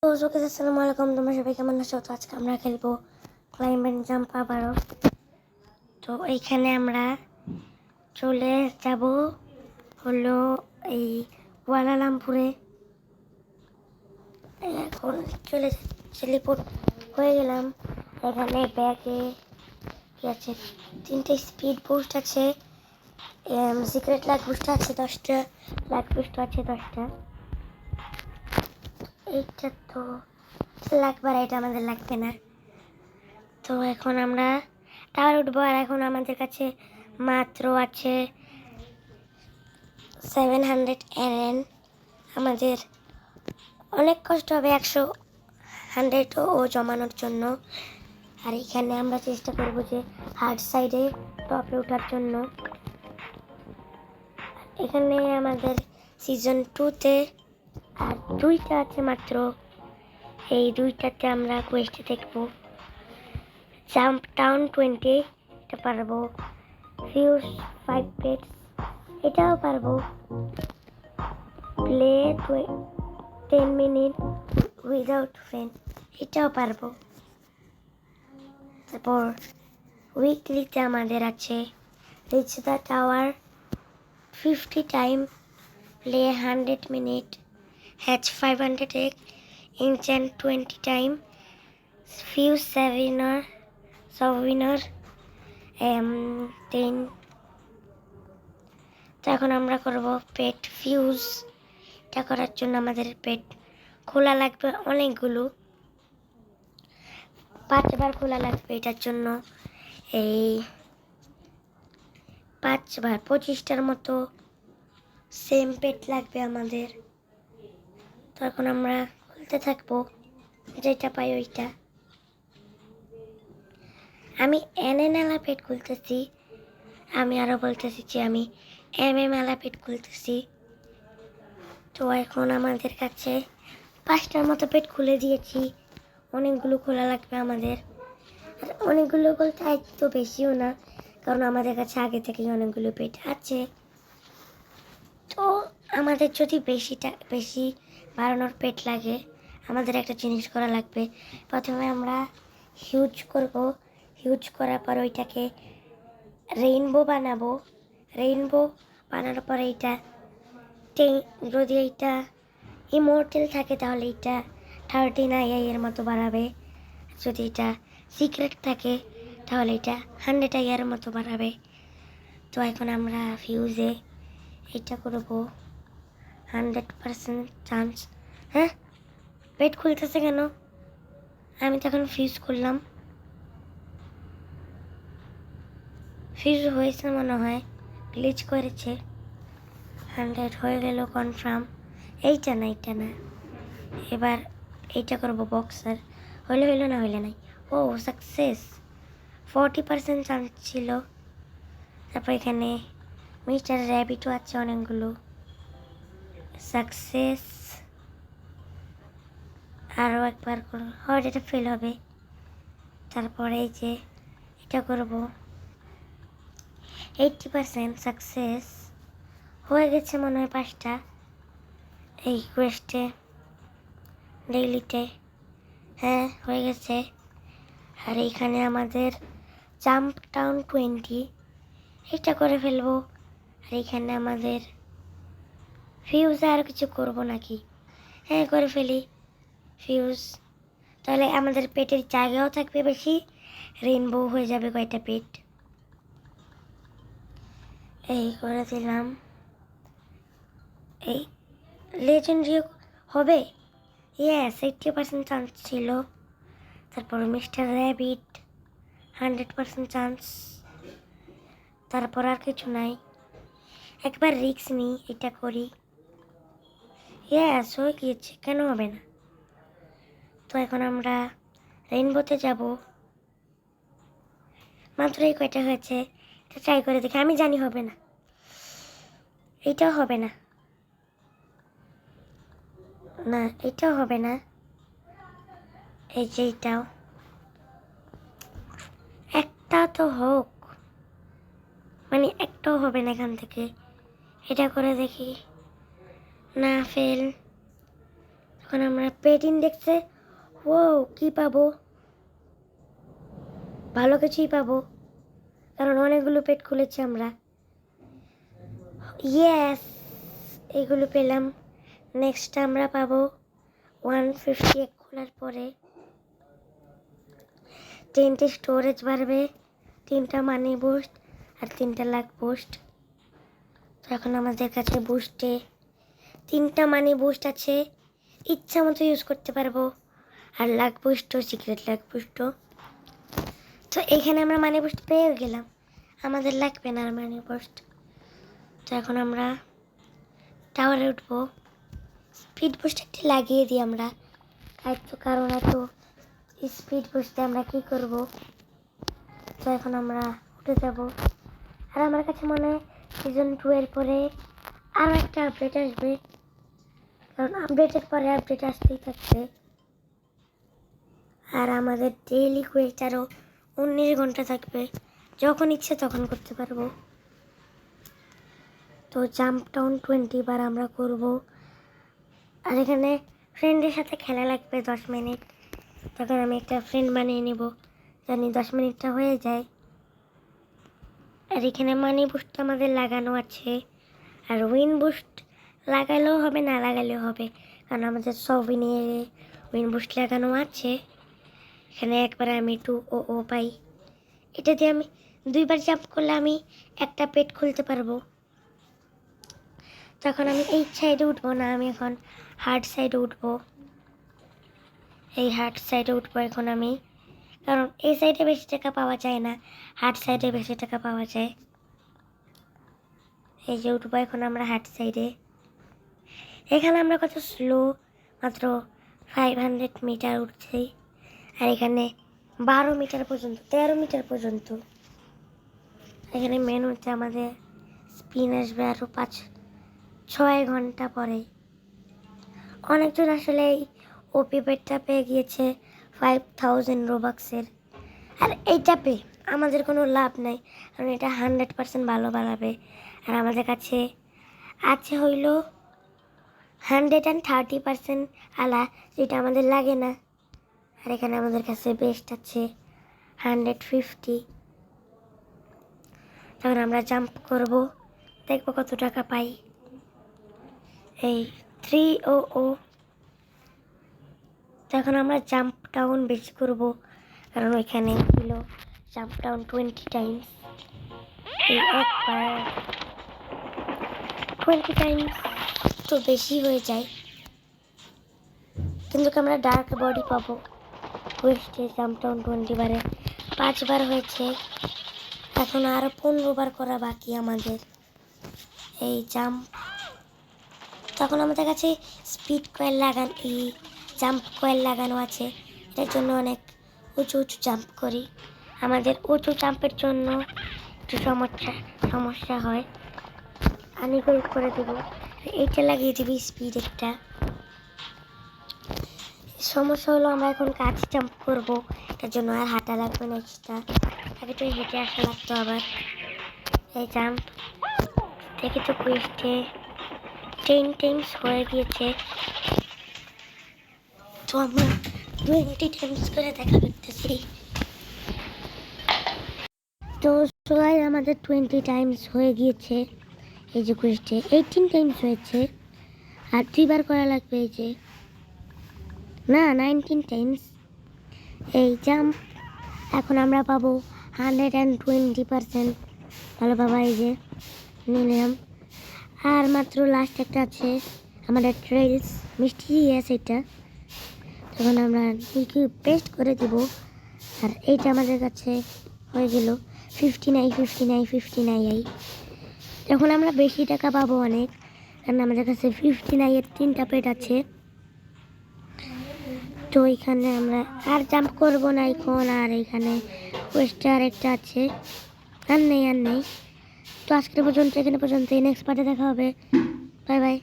আসসালামু আলাইকুম, তোমরা সবাই কেমন আছো? তো আজকে আমরা খেলবো ক্লাইম্ব অ্যান্ড জাম্প আবারও। তো এইখানে আমরা চলে যাব হলো এই কুয়ালালামপুরে। এখন চলে টেলিপোর্ট হয়ে গেলাম। এখানে ব্যাগে কি আছে? 3টে স্পিড বুস্ট আছে, সিক্রেট লাক বুস্ট আছে 10টা, লাক বুস্ট আছে 10টা। এইটা তো লাগবে, আর এটা আমাদের লাগবে না। তো এখন আমরা টাওয়ার উঠবো, আর এখন আমাদের কাছে মাত্র আছে 700 NN। আমাদের অনেক কষ্ট হবে 100 ও জমানোর জন্য। আর এখানে আমরা চেষ্টা করবো যে হার্ড সাইডে টপে ওঠার জন্য। এখানে আমাদের সিজন 2তে আর 2টা আছে মাত্র, এই 2টাতে আমরা কোয়েস্টে দেখবো। জাম্প ডাউন 20 এটা পারবো, ফিউজ 5 পেটস এটাও পারবো, প্লে 10 মিনিট উইদাউট ফ্রেন্ড এটাও পারবো। তারপর উইকলিতে আমাদের আছে reach the tower 50 time, play 100 minute, hatch 500 egg, enchant 20 time, fuse souvenir 10। তো এখন আমরা করব পেট ফিউজ। এটা করার জন্য আমাদের পেট খোলা লাগবে অনেকগুলো, 5বার খোলা লাগবে এটার জন্য। এই 5বার 25টার মতো সেম পেট লাগবে আমাদের। তো এখন আমরা খুলতে থাকবো, যেটা পাই ওইটা। আমি NN পেট খুলতেছি, আমি আরও বলতেছি যে আমি MM পেট খুলতেছি। তো এখন আমাদের কাছে 5টার মতো পেট খুলে দিয়েছি, অনেকগুলো খোলা লাগবে আমাদের। আর অনেকগুলো বলতে এত বেশিও না, কারণ আমাদের কাছে আগে থেকেই অনেকগুলো পেট আছে। তো আমাদের যদি বেশি বাড়ানোর পেট লাগে, আমাদের একটা জিনিস করা লাগবে। প্রথমে আমরা হিউজ করব, হিউজ করার পর ওইটাকে রেইনবো বানাবো। রেইনবো বানানোর পর এইটা যদি এইটা ইমর্টেল থাকে তাহলে এইটা 39 এর মতো বাড়াবে। যদি এটা সিক্রেট থাকে তাহলে এটা 100 এর মতো বাড়াবে। তো এখন আমরা ফিউজে এটা করবো 100% চান্স। হ্যাঁ, পেট খুলতেছে কেন? আমি তো এখন ফিউজ করলাম, ফিউজ হয়েছে মনে হয়, গ্লিচ করেছে। 100 হয়ে গেল কনফার্ম। এইটা না, এবার এইটা করবো বক্সার। হইলো না হইলে নাই। ও সাকসেস, 40% চান্স ছিল। তারপর এখানে মিস্টার র্যাবিটও আছে অনেকগুলো, সাকসেস। আরও একবার করবো, হয়তো এটা ফেল হবে। তারপরে এই যে এটা করবো 80% সাকসেস হয়ে গেছে মনে হয় 5টা এই কোয়েস্টে ডেইলিতে। হ্যাঁ হয়ে গেছে। আর এইখানে আমাদের জাম্প ডাউন 20 এটা করে ফেলবো। আর এইখানে আমাদের ফিউজে আর কিছু করবো নাকি? হ্যাঁ করে ফেলি ফিউজ, তাহলে আমাদের পেটের জায়গাও থাকবে বেশি, রেইনবো হয়ে যাবে কয়টা পেট। এই করে দিলাম। এই লেজেন্ডারি হবে, ইয়েস 80% চান্স ছিল। তারপর মিস্টার র্যাবিট 100% চান্স। তারপর আর কিছু নাই, একবার রিস্ক নিই, এটা করি। ইয়েস হয়ে গিয়েছে, কেন হবে না? তো এখন আমরা রেইনবোতে যাব। মাত্র এই কয়টা হয়েছে, এটা ট্রাই করে দেখি। আমি জানি হবে না, এইটাও হবে না, না এটাও হবে না, এই যে এইটাও। একটা তো হোক, মানে একটাও হবে না এখান থেকে। এটা করে দেখি, না ফেল। এখন আমরা পেট ইন্ডেক্সে ও কী পাবো, ভালো কিছুই পাবো, কারণ অনেকগুলো পেট খুলেছি আমরা। ইয়েস, এগুলো পেলাম। নেক্সট আমরা পাবো 150 খোলার পরে 3টে স্টোরেজ বাড়বে, 3টা মানি বুস্ট আর 3টা লাক বুস্ট। তো এখন আমাদের কাছে বুস্টে 3টা মানি বুস্ট আছে, ইচ্ছা মতো ইউজ করতে পারবো, আর লাক বুস্টও সিক্রেট লাক বুস্টও। তো এখানে আমরা মানি বুস্ট পেয়ে গেলাম, আমাদের লাগবে না আর মানি বুস্ট। তো এখন আমরা টাওয়ারে উঠবো, স্পিড বুস্ট একটি লাগিয়ে দিই আমরা, কারণ এত স্পিড বুস্টে আমরা কী করব। তো এখন আমরা উঠে যাব, আর আমার কাছে মনে হয় সিজন 2 এর পরে আরও একটা আপডেট আসবে, কারণ আপডেটের পরে আপডেট আসতেই থাকবে। আর আমাদের ডেইলি কোয়েস্ট আরও 19 ঘন্টা থাকবে, যখন ইচ্ছে তখন করতে পারবো। তো জাম্প ডাউন 20 বার আমরা করব, আর এখানে ফ্রেন্ডের সাথে খেলা লাগবে 10 মিনিট। তখন আমি একটা ফ্রেন্ড বানিয়ে নেব, জানি 10 মিনিটটা হয়ে যায়। আর এখানে মানি বুস্ট আমাদের লাগানো আছে, আর উইন বুস্ট লাগালেও হবে না লাগালেও হবে, কারণ আমাদের সব উইন বুস্ট লাগানো আছে। এখানে একবার আমি 200 পাই, এটা দিয়ে আমি 2বার জাম্প করলে আমি একটা পেট খুলতে পারবো। তখন আমি এই সাইডে উঠবো না, আমি এখন হার্ড সাইডে উঠবো। এই হার্ড সাইডে উঠবো এখন আমি, কারণ এই সাইডে বেশি টাকা পাওয়া যায় না, হার্ড সাইডে বেশি টাকা পাওয়া যায়। এই যে উঠবো এখন আমরা হার্ড সাইডে। এখানে আমরা কত স্লো, মাত্র 500 মিটার উঠছি, আর এখানে 12 মিটার পর্যন্ত, 13 মিটার পর্যন্ত। এখানে মেন হচ্ছে আমাদের স্পিন আসবে আরও 5-6 ঘন্টা পরে। অনেকজন আসলে এই ওপি পেটটা পেয়ে গিয়েছে 5000 রোবাক্সের, আর এইটা পেয়ে আমাদের কোনো লাভ নাই, কারণ এটা 100% ভালো বাড়াবে। আর আমাদের কাছে আছে হইল 130% আলা, যেটা আমাদের লাগে না। আর এখানে আমাদের কাছে বেস্ট আছে 150। তখন আমরা জাম্প করব, দেখবো কত টাকা পাই। এই 300। তখন আমরা জাম্প ডাউন বেশি করব, কারণ ওইখানে ছিল জাম্প ডাউন 20 টাইমস। এই একবার 20 টাইমস তো বেশি হয়ে যায়, কিন্তু আমরা ডার্ক বডি পাবো। কোয়েস্টে জাম্প ডাউন 20 বারে 5 বার হয়েছে, এখন আরও 15 বার করা বাকি আমাদের এই জাম্প। তখন আমাদের কাছে স্পিড কয়েল জাম্প কয়েল লাগানো আছে, এটার জন্য অনেক উঁচু উঁচু জাম্প করি। আমাদের উঁচু জাম্পের জন্য একটু সমস্যা হয়, আমি করে দেবো, এইটা লাগিয়ে দিবি স্পিড একটা। সমস্যা হলো আমরা এখন কাজ জাম্প করবো, এটার জন্য আর হাঁটা লাগবে না এক্সট্রা, আগে তো হেঁটে আসা লাগতো আবার। এই জাম্প দেখে তো কোয়েস্টে 10 টাইমস হয়ে গিয়েছে, তো আমরা 20 টাইমস করে দেখা করতেছি। তো সবাই আমাদের 20 টাইমস হয়ে গিয়েছে। এই যে কোয়েস্টে 18 টাইমস হয়েছে, আর 2বার করা লাগবে, এই যে না 19 টাইমস। এই জাম্প এখন আমরা পাবো 120%, ভালো বাবা। এই যে নিলাম, আর মাত্র লাস্ট একটা আছে আমাদের ট্রেলস মিষ্টি আছে এটা, তখন আমরা পেস্ট করে দিব। আর এইটা আমাদের কাছে হয়ে গেল 59। এখন আমরা বেশি টাকা পাবো অনেক, কারণ আমাদের কাছে 59-এর 3টা পেট আছে। তো এখানে আমরা আর জাম্প করবো না এখন, আর এখানে কোয়েস্টে আরেকটা আছে, আর নেই। তো আজকের পর্যন্ত এখানে পর্যন্ত, নেক্সট পার্টে দেখা হবে। Bye bye.